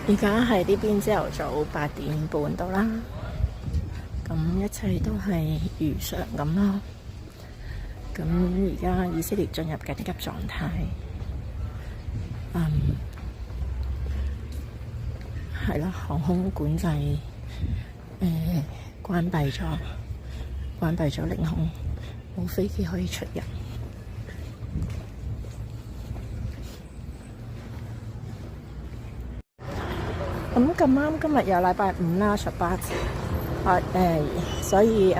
而家係呢邊朝頭早8點半到啦，咁一切都係如常咁咯。咁而家以色列進入緊急狀態，係啦，航空管制關閉咗領空，冇飛機可以出入。咁咁啱今日又禮拜五啦，18，所以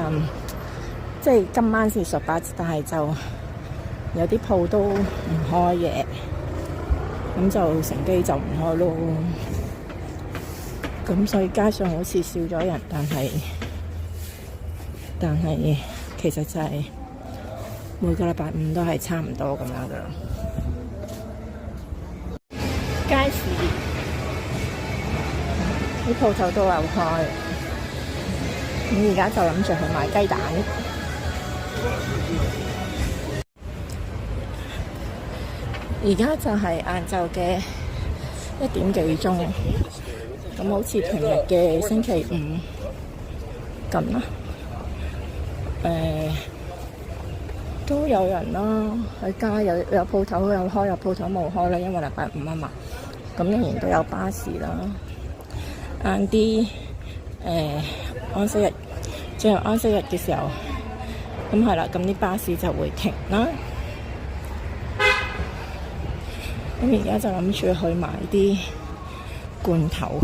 即係今晚先18，但係就有啲鋪都唔開嘢，咁就乘機就唔開咯。咁所以街上好似少咗人，但係其實就係每個禮拜五都係差唔多咁樣噶啦。街市啲鋪頭都有開，咁而家就諗住去買雞蛋。而家就係晏晝嘅1點幾鐘，咁好似平日嘅星期五咁啦。都有人啦，喺街有鋪頭有開，有鋪頭冇開啦，因為禮拜五啊嘛。咁仍然都有巴士啦。晏啲安息日，進入安息日嘅時候，咁係啦，咁啲巴士就會停啦。咁而家就諗住去買啲罐頭。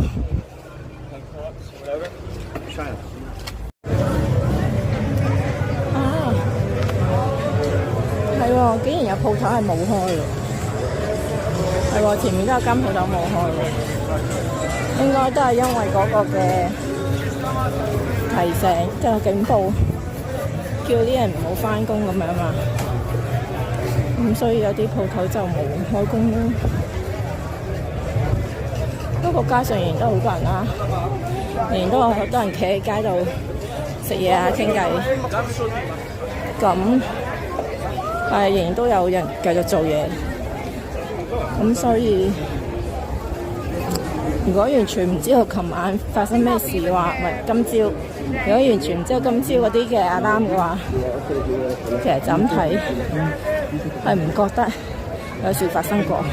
係喎，竟然有鋪頭係冇開喎。係喎，前面都有間鋪頭冇開喎。應該都係因為嗰個嘅提醒，即係警報，叫啲人唔好返工咁樣嘛。咁所以有啲鋪頭就冇開工啦。不過街上仍然都好多人啦，仍然都有好多人企喺街度食嘢啊、傾偈。咁仍然都有人繼續做嘢。咁所以如果完全唔知道琴晚發生咩事話，唔係今朝，如果完全唔知道今朝嗰啲嘅alarm嘅話，其實就咁睇係唔覺得有事發生過。